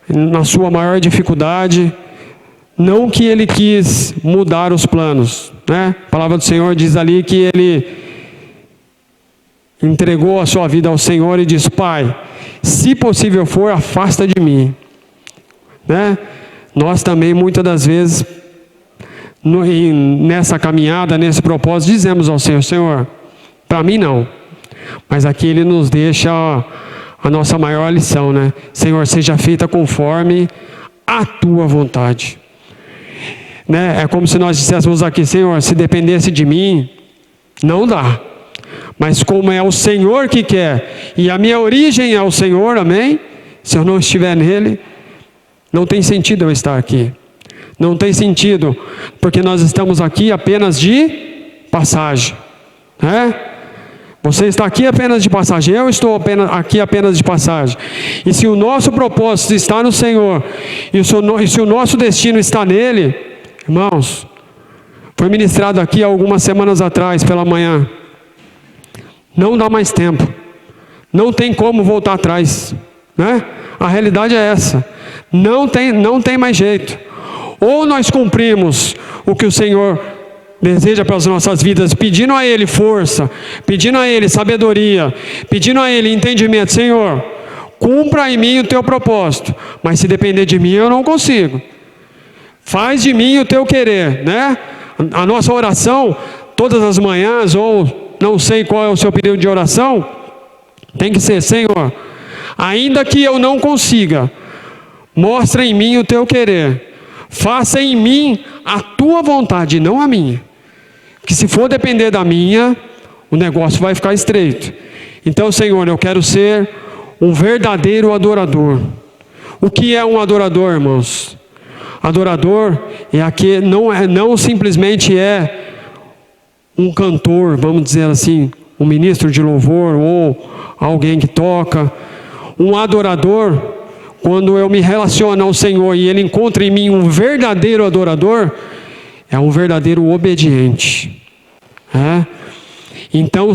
na sua maior dificuldade, não que ele quis mudar os planos, né? A palavra do Senhor diz ali que ele entregou a sua vida ao Senhor e diz: Pai, se possível for, afasta de mim, né? Nós também muitas das vezes nessa caminhada, nesse propósito, dizemos ao Senhor: Senhor, para mim não. Mas aqui Ele nos deixa a nossa maior lição, né? Senhor, seja feita conforme a Tua vontade. Né? É como se nós disséssemos aqui: Senhor, se dependesse de mim, não dá. Mas como é o Senhor que quer, e a minha origem é o Senhor, amém? Se eu não estiver nele, não tem sentido eu estar aqui. Não tem sentido, porque nós estamos aqui apenas de passagem, né? Você está aqui apenas de passagem, eu estou aqui apenas de passagem. E se o nosso propósito está no Senhor, e se o nosso destino está nele, irmãos, foi ministrado aqui algumas semanas atrás pela manhã, não dá mais tempo, não tem como voltar atrás, né? A realidade é essa, não tem mais jeito. Ou nós cumprimos o que o Senhor deseja para as nossas vidas, pedindo a Ele força, pedindo a Ele sabedoria, pedindo a Ele entendimento. Senhor, cumpra em mim o Teu propósito, mas se depender de mim eu não consigo. Faz de mim o Teu querer, né? A nossa oração, todas as manhãs, ou não sei qual é o seu período de oração, tem que ser: Senhor, ainda que eu não consiga, mostra em mim o Teu querer. Faça em mim a Tua vontade, não a minha. Que se for depender da minha, o negócio vai ficar estreito. Então, Senhor, eu quero ser um verdadeiro adorador. O que é um adorador, irmãos? Adorador é aquele, não simplesmente é um cantor, vamos dizer assim, um ministro de louvor ou alguém que toca. Um adorador, quando eu me relaciono ao Senhor e Ele encontra em mim um verdadeiro adorador, é um verdadeiro obediente. Então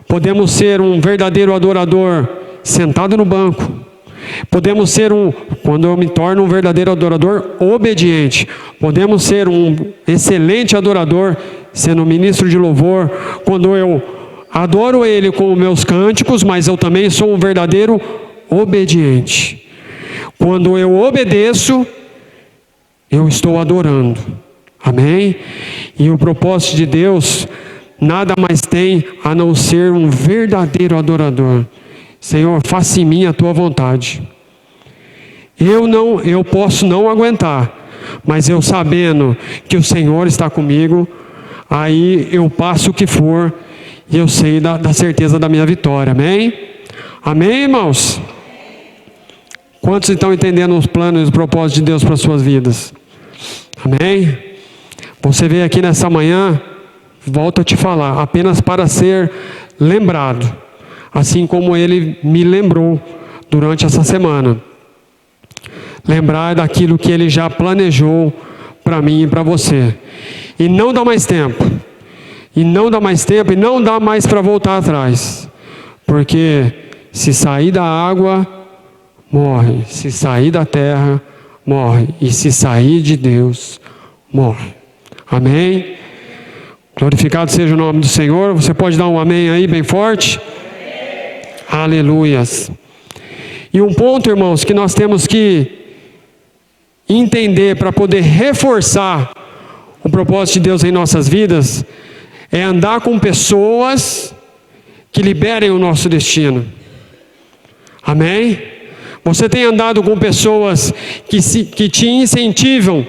podemos ser um verdadeiro adorador sentado no banco, Podemos ser quando eu me torno um verdadeiro adorador obediente, podemos ser um excelente adorador, sendo ministro de louvor, quando eu adoro Ele com os meus cânticos, mas eu também sou um verdadeiro obediente. Quando eu obedeço, eu estou adorando. Amém? E o propósito de Deus nada mais tem a não ser um verdadeiro adorador. Senhor, faça em mim a tua vontade. Eu posso não aguentar, mas eu sabendo que o Senhor está comigo, aí eu passo o que for e eu sei da certeza da minha vitória. Amém? Amém, irmãos? Quantos estão entendendo os planos e os propósitos de Deus para as suas vidas? Amém? Você veio aqui nessa manhã, volto a te falar, apenas para ser lembrado, assim como Ele me lembrou durante essa semana. Lembrar daquilo que Ele já planejou para mim e para você. E não dá mais tempo. E não dá mais tempo, e não dá mais para voltar atrás. Porque se sair da água, morre. Se sair da terra, morre. E se sair de Deus, morre. Amém? Glorificado seja o nome do Senhor. Você pode dar um amém aí bem forte? Amém. Aleluias. E um ponto, irmãos, que nós temos que entender para poder reforçar o propósito de Deus em nossas vidas é andar com pessoas que liberem o nosso destino. Amém? Você tem andado com pessoas que te incentivam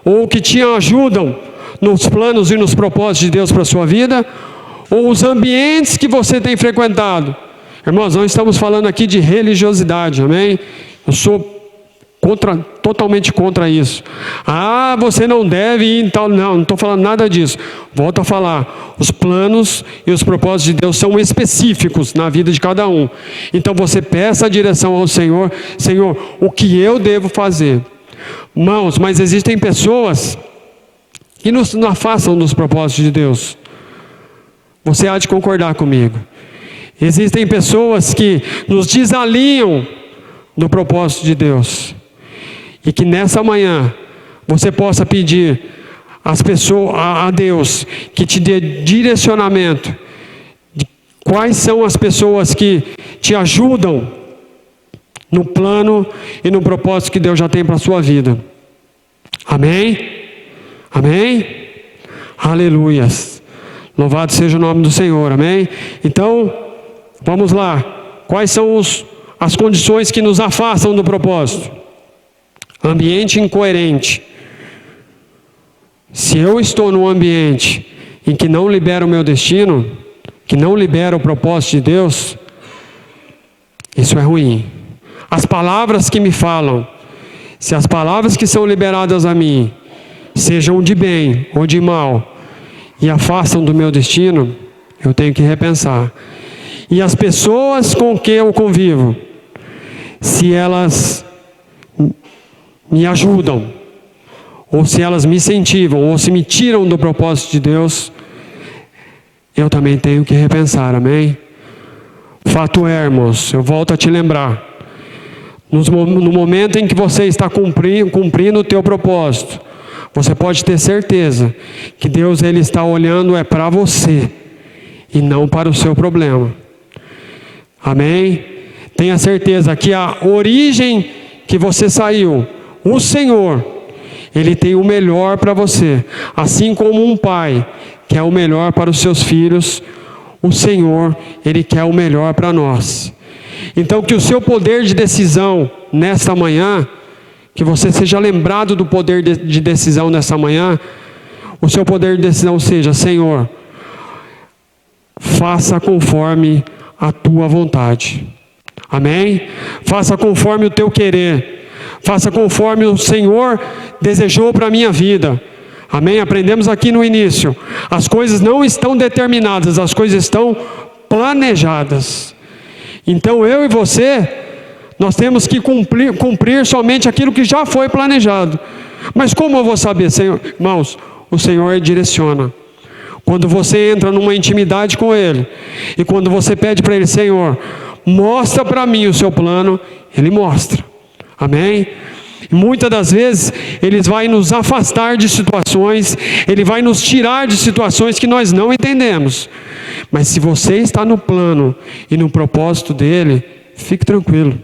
ou que te ajudam nos planos e nos propósitos de Deus para a sua vida? Ou os ambientes que você tem frequentado? Irmãos, não estamos falando aqui de religiosidade, amém? Eu sou totalmente contra isso. Você não deve ir em tal. Não estou falando nada disso. Volto a falar, os planos e os propósitos de Deus são específicos na vida de cada um. Então você peça a direção ao Senhor. Senhor, o que eu devo fazer? Irmãos, mas existem pessoas que nos afastam dos propósitos de Deus. Você há de concordar comigo. Existem pessoas que nos desalinham do propósito de Deus. E que nessa manhã você possa pedir a Deus que te dê direcionamento de quais são as pessoas que te ajudam no plano e no propósito que Deus já tem para a sua vida. Amém? Amém? Aleluias. Louvado seja o nome do Senhor. Amém? Então, vamos lá. Quais são as condições que nos afastam do propósito? Ambiente incoerente. Se eu estou num ambiente em que não libera o meu destino, que não libera o propósito de Deus, isso é ruim. As palavras que me falam, se as palavras que são liberadas a mim, sejam de bem ou de mal, e afastam do meu destino, eu tenho que repensar. E as pessoas com que eu convivo, se elas me ajudam, ou se elas me incentivam, ou se me tiram do propósito de Deus, eu também tenho que repensar, amém? Fato é, irmãos, eu volto a te lembrar, no momento em que você está cumprindo o teu propósito, você pode ter certeza que Deus ele está olhando para você, e não para o seu problema, amém? Tenha certeza que a origem que você saiu, o Senhor, Ele tem o melhor para você. Assim como um pai quer o melhor para os seus filhos, o Senhor, Ele quer o melhor para nós. Então que o seu poder de decisão nesta manhã, que você seja lembrado do poder de decisão nessa manhã, o seu poder de decisão seja: Senhor, faça conforme a tua vontade. Amém? Faça conforme o teu querer. Faça conforme o Senhor desejou para a minha vida. Amém? Aprendemos aqui no início. As coisas não estão determinadas, as coisas estão planejadas. Então eu e você, nós temos que cumprir somente aquilo que já foi planejado. Mas como eu vou saber, Senhor? Irmãos, o Senhor direciona. Quando você entra numa intimidade com Ele, e quando você pede para Ele: Senhor, mostra para mim o seu plano, Ele mostra. Amém? E muitas das vezes, Ele vai nos afastar de situações, Ele vai nos tirar de situações que nós não entendemos. Mas se você está no plano e no propósito dEle, fique tranquilo.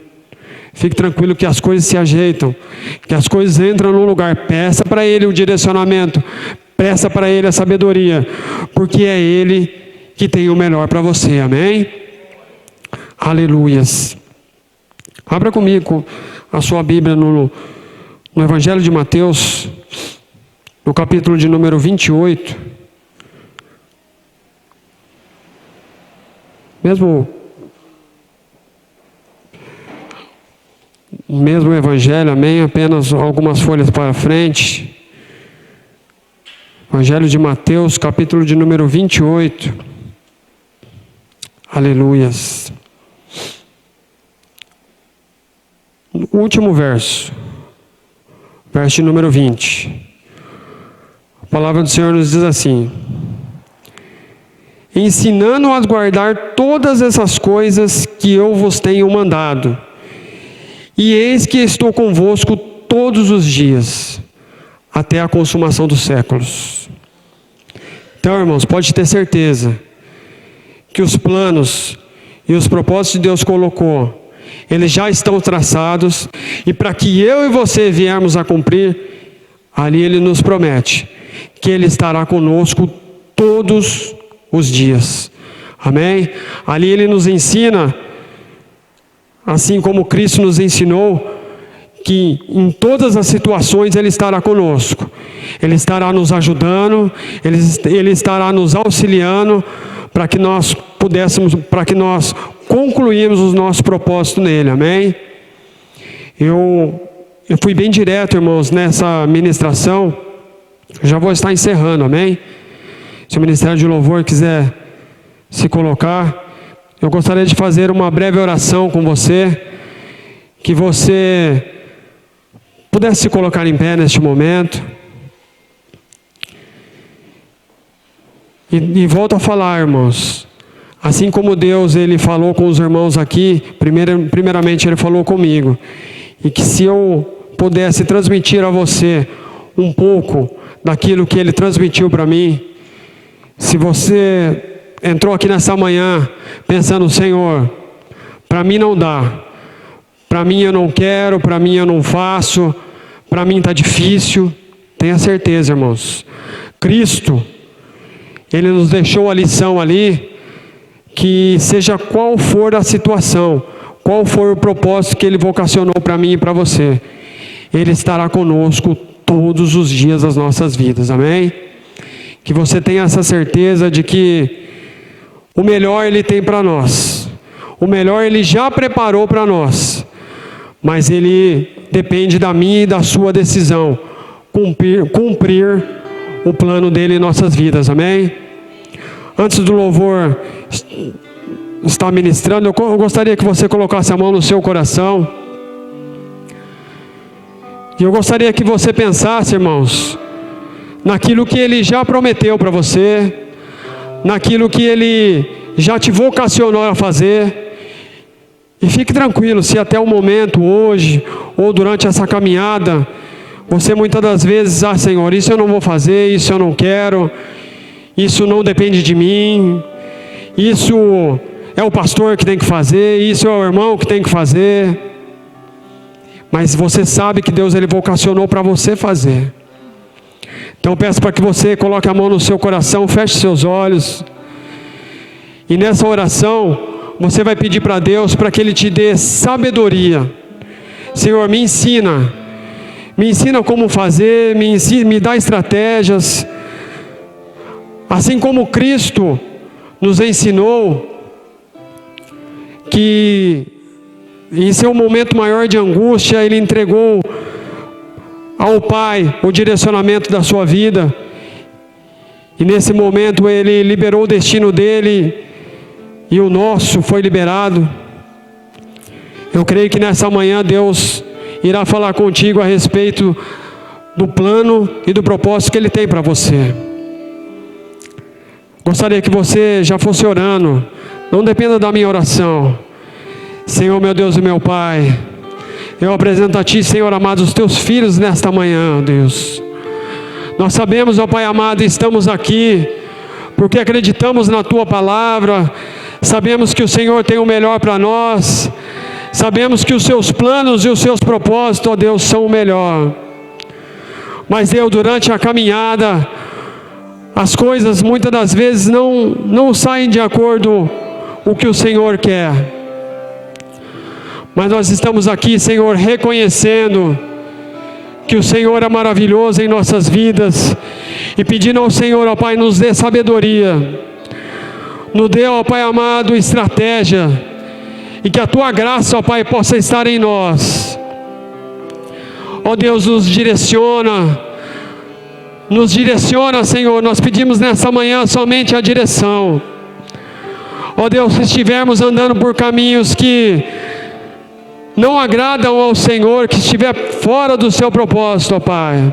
Fique tranquilo que as coisas se ajeitam, que as coisas entram no lugar. Peça para Ele o direcionamento, peça para Ele a sabedoria, porque é Ele que tem o melhor para você, amém? Aleluias. Abra comigo a sua Bíblia no Evangelho de Mateus, no capítulo de número 28. Mesmo Evangelho, amém? Apenas algumas folhas para frente. Evangelho de Mateus, capítulo de número 28. Aleluias. O último verso. Verso de número 20. A palavra do Senhor nos diz assim: ensinando a guardar todas essas coisas que eu vos tenho mandado. E eis que estou convosco todos os dias, até a consumação dos séculos. Então, irmãos, pode ter certeza que os planos e os propósitos que Deus colocou, eles já estão traçados, e para que eu e você viemos a cumprir, ali Ele nos promete que Ele estará conosco todos os dias. Amém? Ali Ele nos ensina, assim como Cristo nos ensinou, que em todas as situações Ele estará conosco. Ele estará nos ajudando, Ele estará nos auxiliando, para que nós concluímos os nossos propósitos nele, amém? Eu fui bem direto, irmãos, nessa ministração. Já vou estar encerrando, amém? Se o Ministério de Louvor quiser se colocar, eu gostaria de fazer uma breve oração com você, que você pudesse se colocar em pé neste momento. E volto a falar, irmãos, assim como Deus Ele falou com os irmãos aqui, primeiramente Ele falou comigo, e que se eu pudesse transmitir a você um pouco daquilo que Ele transmitiu para mim, se você entrou aqui nessa manhã pensando: Senhor, para mim não dá, para mim eu não quero, para mim eu não faço, para mim está difícil, tenha certeza, irmãos, Cristo, Ele nos deixou a lição ali, que seja qual for a situação, qual for o propósito que Ele vocacionou para mim e para você, Ele estará conosco todos os dias das nossas vidas, amém? Que você tenha essa certeza de que o melhor Ele tem para nós, o melhor Ele já preparou para nós, mas Ele depende da minha e da sua decisão, cumprir o plano dEle em nossas vidas, amém? Antes do louvor estar ministrando, eu gostaria que você colocasse a mão no seu coração, e eu gostaria que você pensasse, irmãos, naquilo que Ele já prometeu para você, naquilo que Ele já te vocacionou a fazer. E fique tranquilo, se até o momento, hoje, ou durante essa caminhada, você muitas das vezes: Senhor, isso eu não vou fazer, isso eu não quero, isso não depende de mim, isso é o pastor que tem que fazer, isso é o irmão que tem que fazer. Mas você sabe que Deus Ele vocacionou para você fazer. Então eu peço para que você coloque a mão no seu coração, feche seus olhos, e nessa oração você vai pedir para Deus para que Ele te dê sabedoria. Senhor, me ensina como fazer, me dá estratégias, assim como Cristo nos ensinou que em seu momento maior de angústia Ele entregou ao Pai o direcionamento da sua vida, e nesse momento Ele liberou o destino dele, e o nosso foi liberado. Eu creio que nessa manhã Deus irá falar contigo a respeito do plano e do propósito que Ele tem para você. Gostaria que você já fosse orando, não dependa da minha oração, Senhor, meu Deus e meu Pai, eu apresento a Ti, Senhor amado, os Teus filhos nesta manhã, Deus. Nós sabemos, ó Pai amado, estamos aqui porque acreditamos na Tua palavra, sabemos que o Senhor tem o melhor para nós, sabemos que os Seus planos e os Seus propósitos, ó Deus, são o melhor. Mas eu, durante a caminhada, as coisas muitas das vezes não saem de acordo com o que o Senhor quer. Mas nós estamos aqui, Senhor, reconhecendo que o Senhor é maravilhoso em nossas vidas e pedindo ao Senhor, ó Pai, nos dê sabedoria, nos dê, ó Pai amado, estratégia, e que a Tua graça, ó Pai, possa estar em nós. Ó Deus, nos direciona, Senhor. Nós pedimos nessa manhã somente a direção. Ó Deus, se estivermos andando por caminhos que não agradam ao Senhor, que estiver fora do Seu propósito, ó Pai.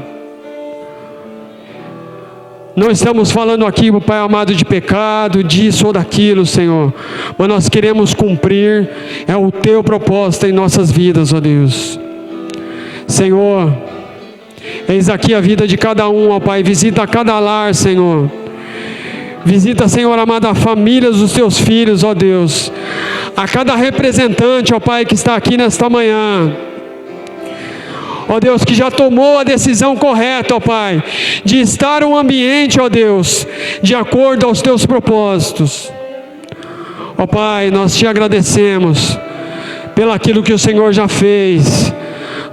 Não estamos falando aqui, Pai amado, de pecado, disso ou daquilo, Senhor, mas nós queremos cumprir, é o Teu propósito em nossas vidas, ó Deus. Senhor, eis aqui a vida de cada um, ó Pai, visita cada lar, Senhor. Visita, Senhor amado, a família dos Teus filhos, ó Deus. A cada representante, ó Pai, que está aqui nesta manhã. Ó Deus, que já tomou a decisão correta, ó Pai, de estar um ambiente, ó Deus, de acordo aos Teus propósitos. Ó Pai, nós Te agradecemos pelaquilo que o Senhor já fez.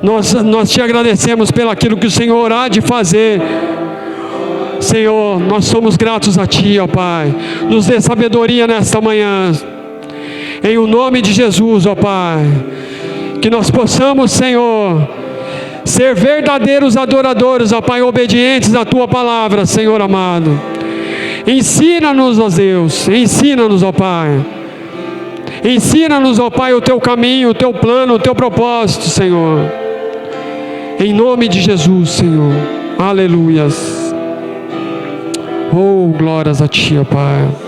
Nós Te agradecemos pelaquilo que o Senhor há de fazer. Senhor, nós somos gratos a Ti, ó Pai. Nos dê sabedoria nesta manhã. Em o nome de Jesus, ó Pai. Que nós possamos, Senhor, ser verdadeiros adoradores, ó Pai, obedientes à Tua palavra, Senhor amado. Ensina-nos, ó Deus. Ensina-nos, ó Pai. Ensina-nos, ó Pai, o Teu caminho, o Teu plano, o Teu propósito, Senhor. Em nome de Jesus, Senhor. Aleluias. Oh, glórias a Ti, ó Pai.